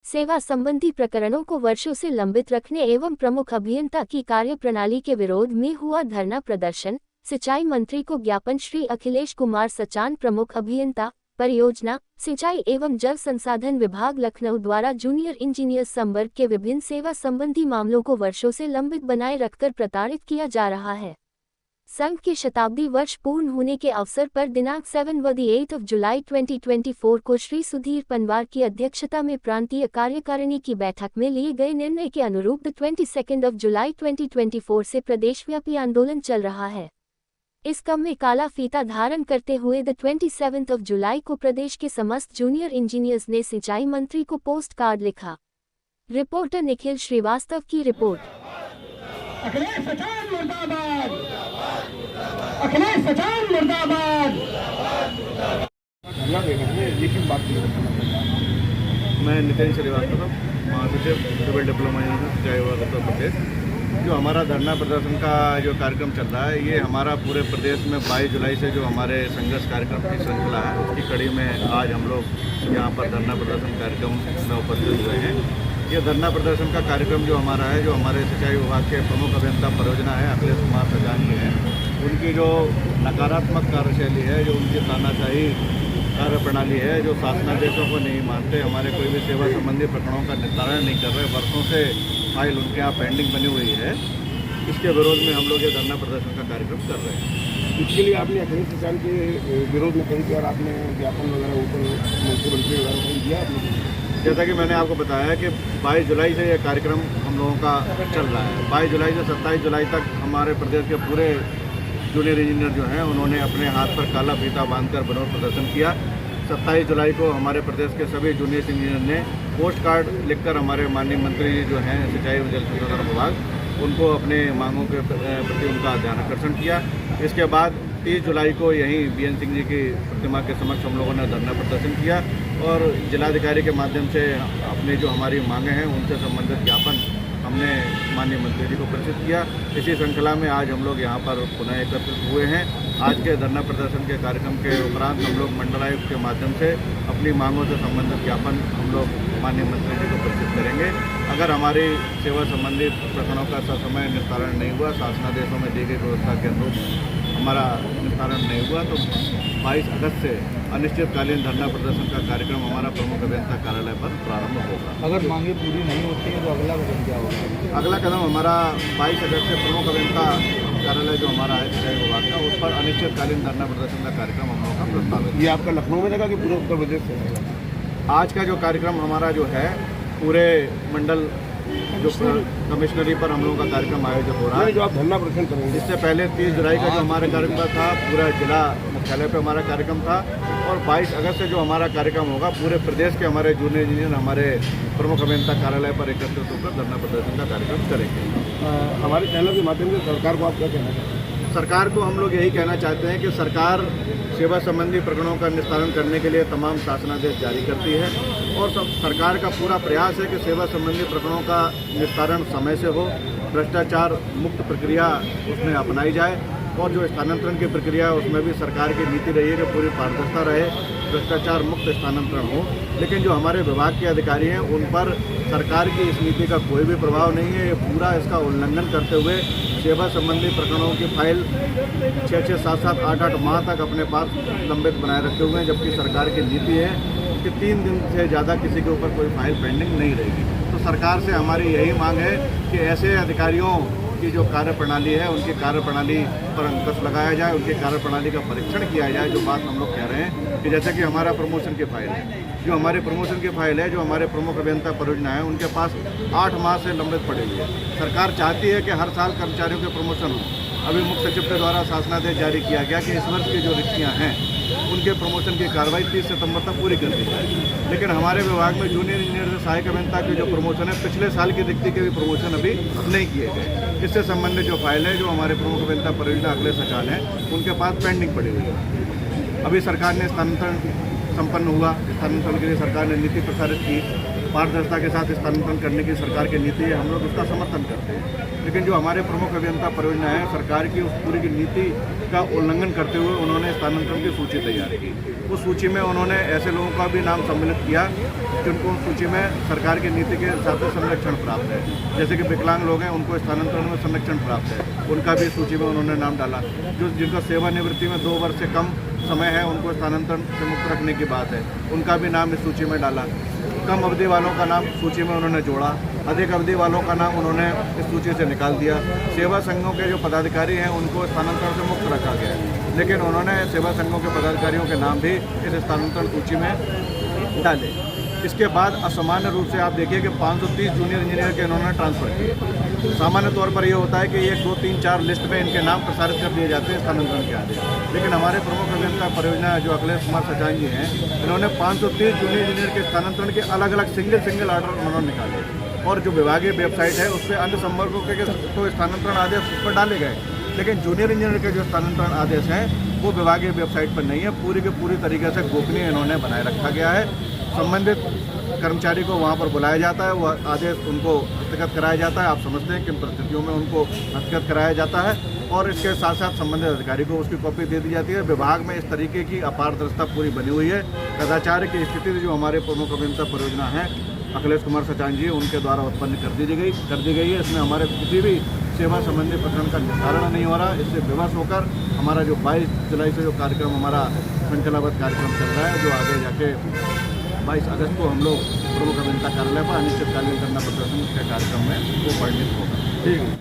सेवा संबंधी प्रकरणों को वर्षों से लंबित रखने एवं प्रमुख अभियंता की कार्यप्रणाली के विरोध में हुआ धरना प्रदर्शन। सिंचाई मंत्री को ज्ञापन। श्री अखिलेश कुमार सचान, प्रमुख अभियंता, परियोजना, सिंचाई एवं जल संसाधन विभाग, लखनऊ द्वारा जूनियर इंजीनियर्स संवर्ग के विभिन्न सेवा संबंधी मामलों को वर्षों से लंबित बनाए रखकर प्रताड़ित किया जा रहा है। संघ के शताब्दी वर्ष पूर्ण होने के अवसर पर दिनांक 7 व 8 जुलाई 2024 को श्री सुधीर पनवार की अध्यक्षता में प्रांतीय कार्यकारिणी की बैठक में लिए गए निर्णय के अनुरूप 22 जुलाई 2024 से प्रदेशव्यापी आंदोलन चल रहा है। इस क्रम में काला फीता धारण करते हुए 27 जुलाई को प्रदेश के समस्त जूनियर इंजीनियर्स ने सिंचाई मंत्री को पोस्ट कार्ड लिखा। रिपोर्टर निखिल श्रीवास्तव की रिपोर्ट। अखिलेश सचान मुर्दाबाद, अखिलेश सचान मुर्दाबाद। मैं नितिन श्रीवास्तव, महासचिव सिविल डिप्लोमा सिंचाई विभाग उत्तर प्रदेश। जो हमारा धरना प्रदर्शन का जो कार्यक्रम चल रहा है, ये हमारा पूरे प्रदेश में 22 जुलाई से जो हमारे संघर्ष कार्यक्रम की श्रृंखला है, उसकी कड़ी में आज हम लोग यहाँ पर धरना प्रदर्शन कार्यक्रम में उपस्थित हुए हैं। ये धरना प्रदर्शन का कार्यक्रम जो हमारा है, जो हमारे सिंचाई विभाग के प्रमुख अभियंता परियोजना है अखिलेश कुमार सचान जी हैं, उनकी जो नकारात्मक कार्यशैली है, जो उनकी तानाशाही कार्यप्रणाली है, जो शासनादेशों को नहीं मानते, हमारे कोई भी सेवा संबंधी प्रकरणों का निस्तारण नहीं कर रहे, वर्षों से फाइल उनके यहाँ पेंडिंग बनी हुई है, इसके विरोध में हम लोग ये धरना प्रदर्शन का कार्यक्रम कर रहे हैं। इसके लिए आपने अखिलेश सचान के विरोध में कही और आपने ज्ञापन वगैरह ऊपर मुख्यमंत्री वगैरह को दिया आपने? जैसा कि मैंने आपको बताया कि 22 जुलाई से ये कार्यक्रम हम लोगों का चल रहा है। 22 जुलाई से 27 जुलाई तक हमारे प्रदेश के पूरे जूनियर इंजीनियर जो हैं, उन्होंने अपने हाथ पर काला फीता बांधकर विरोध प्रदर्शन किया। 27 जुलाई को हमारे प्रदेश के सभी जूनियर इंजीनियर ने पोस्ट कार्ड लिखकर हमारे माननीय मंत्री जो हैं सिंचाई एवं जल संसाधन विभाग, उनको अपने मांगों के प्रति उनका ध्यान आकर्षण किया। इसके बाद 30 जुलाई को यहीं बीएन सिंह जी की प्रतिमा के समक्ष हम लोगों ने धरना प्रदर्शन किया और जिलाधिकारी के माध्यम से अपनी जो हमारी मांगें हैं उनसे संबंधित ज्ञापन हमने माननीय मंत्री जी को प्रेषित किया। इसी श्रृंखला में आज हम लोग यहाँ पर पुनः एकत्रित हुए हैं। आज के धरना प्रदर्शन के कार्यक्रम के उपरांत हम लोग मंडलायुक्त के माध्यम से अपनी मांगों से संबंधित ज्ञापन हम लोग माननीय मंत्री जी को प्रेषित करेंगे। अगर हमारी सेवा संबंधी प्रकरणों का ससमय निस्तारण नहीं हुआ, शासनादेशों में दी गई व्यवस्था के अनुरूप हमारा निस्तारण नहीं हुआ, तो 22 अगस्त से अनिश्चितकालीन धरना प्रदर्शन का कार्यक्रम हमारा प्रमुख अभियंता कार्यालय पर प्रारंभ होगा। अगर मांगे पूरी नहीं होती है तो अगला कदम क्या होगा? अगला कदम हमारा 22 अगस्त से प्रमुख अभियंता कार्यालय जो हमारा है सिंचाई विभाग का, उस पर अनिश्चितकालीन धरना प्रदर्शन का कार्यक्रम हम लोगों का प्रस्तावित। ये आपका लखनऊ में लगा कि पूरे उत्तर प्रदेश से? आज का जो कार्यक्रम हमारा जो है, पूरे मंडल जो कमिश्नरी पर हम लोगों का कार्यक्रम आयोजित हो रहा है। जो आप धरना प्रदर्शन करेंगे, इससे पहले 30 जुलाई का जो हमारा कार्यक्रम था, पूरा जिला मुख्यालय पर हमारा कार्यक्रम था, और 22 अगस्त से जो हमारा कार्यक्रम होगा, पूरे प्रदेश के हमारे जूनियर इंजीनियर हमारे प्रमुख अभियंता कार्यालय पर एकत्रित होकर धरना प्रदर्शन का कार्यक्रम करेंगे। हमारे चैनल के माध्यम से सरकार को आप क्या कहना चाहते हैं? सरकार को हम लोग यही कहना चाहते हैं कि सरकार सेवा संबंधी प्रकरणों का निस्तारण करने के लिए तमाम शासनादेश जारी करती है और सरकार का पूरा प्रयास है कि सेवा संबंधी प्रकरणों का निस्तारण समय से हो, भ्रष्टाचार मुक्त प्रक्रिया उसमें अपनाई जाए, और जो स्थानांतरण की प्रक्रिया है उसमें भी सरकार की नीति रही है कि पूरी पारदर्शिता रहे, भ्रष्टाचार मुक्त स्थानांतरण हो। लेकिन जो हमारे विभाग के अधिकारी हैं, उन पर सरकार की इस नीति का कोई भी प्रभाव नहीं है। ये पूरा इसका उल्लंघन करते हुए सेवा संबंधी प्रकरणों की फाइल 6-6, 7-7, 8-8 माह तक अपने पास लंबित बनाए रखे हुए हैं, जबकि सरकार की नीति है कि 3 दिन से ज़्यादा किसी के ऊपर कोई फाइल पेंडिंग नहीं रहेगी। तो सरकार से हमारी यही मांग है कि ऐसे अधिकारियों की जो कार्यप्रणाली है, उनकी कार्यप्रणाली पर अंकुश लगाया जाए, उनकी कार्यप्रणाली का परीक्षण किया जाए। जो बात हम लोग कह रहे हैं कि जैसे कि हमारा प्रमोशन की फाइल है, जो हमारी प्रमोशन की फाइल है, जो हमारे प्रमुख अभियंता परियोजना है, उनके पास 8 माह से लंबित पड़ी हुई है। सरकार चाहती है कि हर साल कर्मचारियों के प्रमोशन हो। अभी मुख्य सचिव के द्वारा शासनादेश जारी किया गया कि इस वर्ष की जो रिक्तियाँ हैं, उनके प्रमोशन की कार्रवाई 30 सितंबर तक पूरी कर दी जाए। लेकिन हमारे विभाग में जूनियर इंजीनियर से सहायक अभियंता के जो प्रमोशन है, पिछले साल की रिक्ति के भी प्रमोशन अभी नहीं किए गए। इससे संबंधित जो फाइल है, जो हमारे प्रमुख अभियंता परियोजना अखिलेश सचान है, उनके पास पेंडिंग पड़ी हुई है। अभी सरकार ने स्थानांतरण संपन्न हुआ, स्थानांतरण के लिए सरकार ने नीति प्रसारित की। पारदर्शिता के साथ स्थानांतरण करने की सरकार की नीति है, हम लोग उसका समर्थन करते हैं। लेकिन जो हमारे प्रमुख अभियंता परियोजना है, सरकार की उस पूरी की नीति का उल्लंघन करते हुए उन्होंने स्थानांतरण की सूची तैयार की। उस सूची में उन्होंने ऐसे लोगों का भी नाम सम्मिलित किया जिनको उस सूची में सरकार की नीति के हिसाब से संरक्षण प्राप्त है। जैसे कि विकलांग लोग हैं, उनको स्थानांतरण में संरक्षण प्राप्त है, उनका भी सूची में उन्होंने नाम डाला। जो जिनका सेवानिवृत्ति में 2 वर्ष से कम समय है, उनको स्थानांतरण से मुक्त रखने की बात है, उनका भी नाम इस सूची में डाला। कम अवधि वालों का नाम सूची में उन्होंने जोड़ा, अधिक अवधि वालों का नाम उन्होंने इस सूची से निकाल दिया। सेवा संघों के जो पदाधिकारी हैं, उनको स्थानांतरण से मुक्त रखा गया है, लेकिन उन्होंने सेवा संघों के पदाधिकारियों के नाम भी इस स्थानांतरण सूची में डाले। इसके बाद असामान्य रूप से आप देखिए कि 530 जूनियर इंजीनियर के इन्होंने ट्रांसफ़र किए। सामान्य तौर पर ये होता है कि 1, 2, 3, 4 लिस्ट में इनके नाम प्रसारित कर दिए जाते हैं स्थानांतरण के आदेश। लेकिन हमारे प्रमुख अभियंता परियोजना जो अखिलेश कुमार सचान जी हैं, इन्होंने 530 जूनियर इंजीनियर के स्थानांतरण के अलग अलग सिंगल आर्डर उन्होंने निकाले, और जो विभागीय वेबसाइट है उस पर अन्य संवर्गों के तो स्थानांतरण आदेश उस पर डाले गए, लेकिन जूनियर इंजीनियर के जो स्थानांतरण आदेश हैं वो विभागीय वेबसाइट पर नहीं है। पूरी के पूरी तरीके से गोपनीय इन्होंने बनाए रखा गया है। संबंधित कर्मचारी को वहाँ पर बुलाया जाता है, वह आदेश उनको हस्तगत कराया जाता है। आप समझते हैं किन परिस्थितियों में उनको हस्तगत कराया जाता है, और इसके साथ साथ संबंधित अधिकारी को उसकी कॉपी दे दी जाती है। विभाग में इस तरीके की अपारदर्शिता पूरी बनी हुई है। कदाचार की स्थिति जो हमारे प्रमुख अभियंता परियोजना है अखिलेश कुमार सचान जी, उनके द्वारा उत्पन्न कर दी गई है। इसमें हमारे किसी भी सेवा संबंधी प्रकरण का निस्तारण नहीं हो रहा। इससे विवश होकर हमारा जो 22 जुलाई से जो कार्यक्रम हमारा श्रृंखलाबद्ध कार्यक्रम चल रहा है, जो आगे जाके 22 अगस्त को हम लोग प्रमुख अभियंता कार्यालय पर अनिश्चितकालीन धरना प्रदर्शन के कार्यक्रम में वो परिणित होगा। ठीक है।